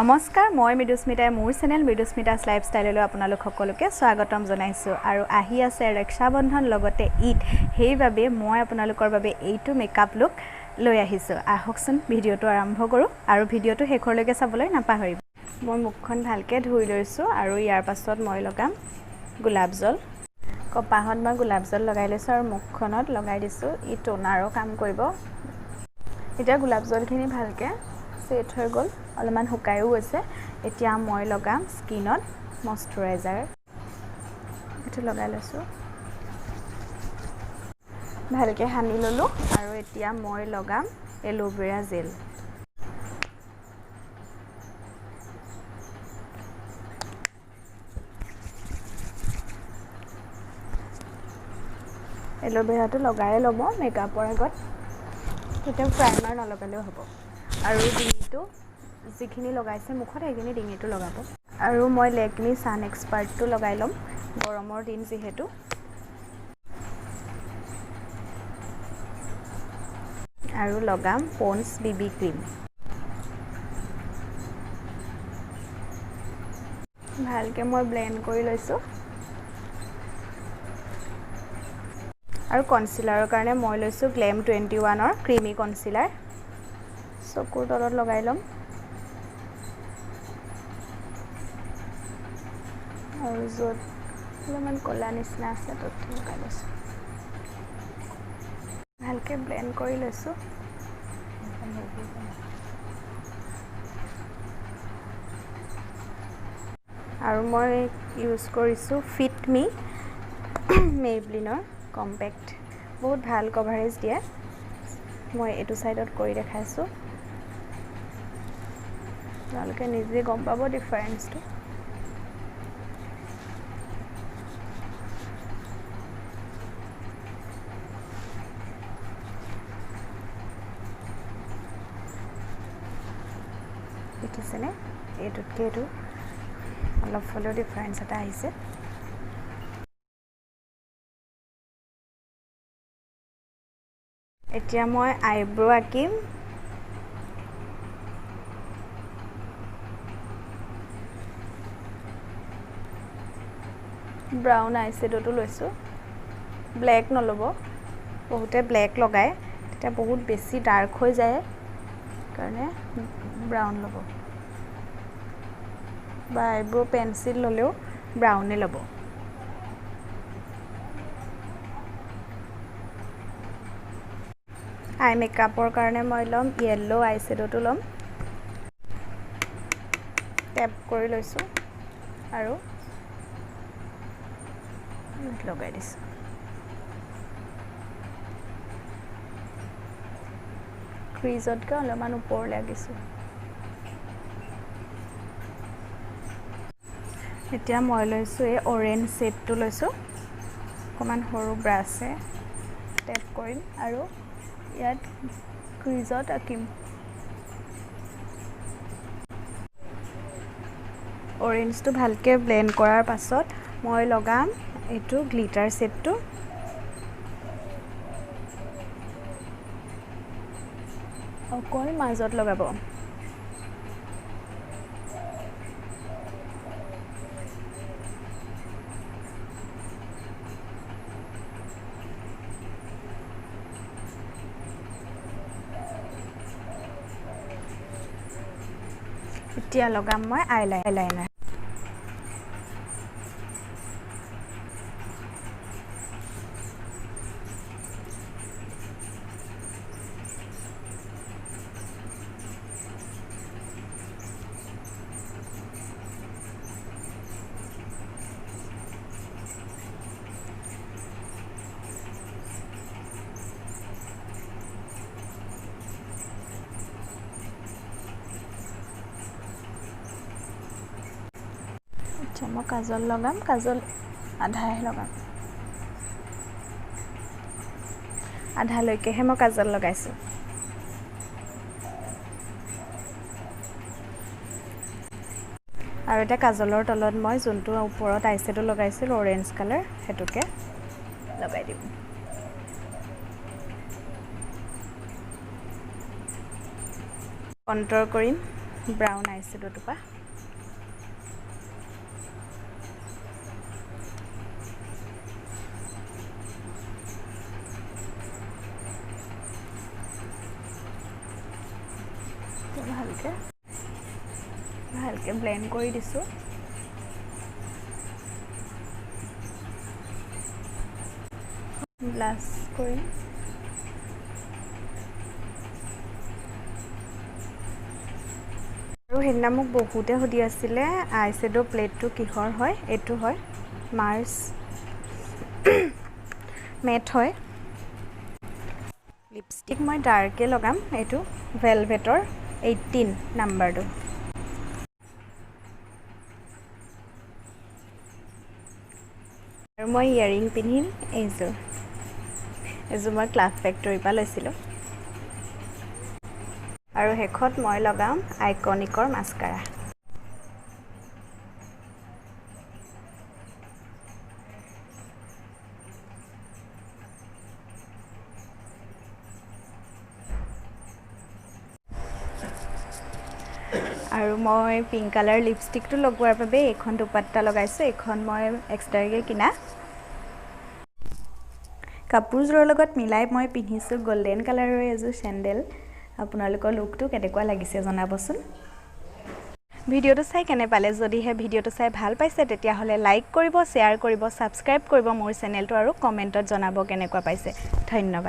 নমস্কাৰ মই মৃদুস্মিতাই মোৰ চেনেল মৃদুস্মিতাস লাইফষ্টাইললৈ আপোনালোক সকলোকে স্বাগতম জনাইছো আৰু আহি আছে ৰক্ষাবন্ধন লগতে ঈদ সেইবাবে মই আপোনালোকৰ বাবে এইটো মেকআপ লুক লৈ আহিছো আহকচোন ভিডিওটো আৰম্ভ কৰো আৰু ভিডিওটো শেষৰলৈকে চাবলৈ নাপাহৰিব মই মুখখন ভালকে ধুই লৈছো আৰু ইয়াৰ পাছত মই লগাম গোলাপ জল কপাহত মই গোলাপ জল লগাই লৈছো আৰু মুখখনত লগাই দিছো ই টোনাৰৰ কাম কৰিব এতিয়া গোলাপ জলখিনি ভালকে সেট হৈ গল অলমান হুকায়ও গৈছে এতিয়া মই লগাম স্কিনত ময়শ্চাৰাইজাৰ এটো লগাই লৈছো ভালকে হানি ললো আৰু এতিয়া মই লগাম এলোভেৰা জেল এলোভেৰাটো লগাই লব মেকআপৰ আগত তেতিয়া প্ৰাইমাৰ নলগালেও হ'ব আৰু ডিঙিটো যিখিনি লগাইছে মুখত সেইখিনি ডিঙিটো লগাব আৰু মই লেকমি সান এক্সপাৰ্টটো লগাই লম গৰমৰ দিন যেহেতু আৰু লগাম পন্স বিবি ক্ৰীম ভালকে মই ব্লেন্ড কৰি লৈছো আৰু কনসিলাৰৰ কাৰণে মই লৈছো গ্লেম 21 ৰ ক্ৰীমি কনসিলাৰ চকুৰ তলত লগাই লম আৰু যত অলপমান কলা নিচিনা আছে তত লগাই লৈছো ভালকে ব্লেন্ড কৰি লৈছো আৰু মই ইউজ কৰিছো ফিট মি মেবলিনৰ কম্পেক্ট বহুত ভাল কভাৰেজ দিয়ে মই এটো সাইডত কৰি দেখাইছো আপোনালোকে নিজে গম পাব ডিফাৰেন্সটো দেখিছেনে এইটোতকে এইটো অলপ হলেও ডিফাৰেন্স এটা আহিছে এতিয়া মই আইব্ৰো আঁকিম ব্ৰাউন আইশ্যাডোটো লৈছো ব্ল্যাক নলব বহুতে ব্ল্যাক লগায় তেতিয়া বহুত বেছি ডাৰ্ক হৈ যায় কাৰণে ব্ৰাউন লব বা আইব্ৰো পেন্সিল ললেও ব্ৰাউনে লব আই মেকআপৰ কাৰণে মই লম yellow আইশ্যাডোটো লম টেপ কৰি লৈছো আৰু লগাই দিছো ক্ৰিজতকে অলপমান ওপৰ লাগিছো এতিয়া মই লৈছো এই অৰেঞ্জ শেডটো লৈছো অকমান সৰু ব্ৰাছে টেপ কৰিম আৰু ইয়াত ক্ৰিজত আঁকিম অৰেঞ্জটো ভালকে ব্লেন্ড কৰাৰ পাছত মই লগাম এটো গ্লিটাৰ শেডটো অকল মাজত লগাব এতিয়া লগাম মই আইলাইনাৰ মই কাজল লগাম কাজল আধাহে লগাম আধালৈকেহে মই কাজল লগাইছো আৰু এটা কাজলৰ তলত মই যোনটো ওপৰত আইশ্যাডো লগাইছিল অৰেঞ্জ কালাৰ হেতুকে লগাই দিম কন্ট্ৰোল কৰিম ব্ৰাউন আইশ্যাডো দুপা ভালকে ব্লেন্ড কৰি দিছোঁ ব্লাছ কৰিম আৰু সেইদিনা মোক বহুতে সুধি আছিলে আইশ্যাডো প্লেটটো কিহৰ হয় এইটো হয় মাৰ্চ মেট হয় লিপষ্টিক মই ডাৰ্কে লগাম এইটো ভেলভেটৰ 18 নাম্বাৰটো আৰু মই ইয়াৰিং পিন্ধিম এইযোৰ মই ক্লাছ ফেক্টৰীৰ পৰা লৈছিলোঁ আৰু শেষত মই লগাম আইকনিকৰ মাস্কাৰা আৰু মই পিংক কালাৰ লিপষ্টিকটো লগোৱাৰ বাবে এইখন দুপাট্টা লগাইছোঁ এইখন মই এক্সট্ৰাকৈ কিনা কাপোৰযোৰৰ লগত মিলাই মই পিন্ধিছোঁ গোল্ডেন কালাৰৰ এযোৰ চেণ্ডেল আপোনালোকৰ লুকটো কেনেকুৱা লাগিছে জনাবচোন ভিডিঅ'টো চাই কেনে পালে যদিহে ভিডিঅ'টো চাই ভাল পাইছে তেতিয়াহ'লে লাইক কৰিব শ্বেয়াৰ কৰিব ছাবস্ক্ৰাইব কৰিব মোৰ চেনেলটো আৰু কমেণ্টত জনাব কেনেকুৱা পাইছে ধন্যবাদ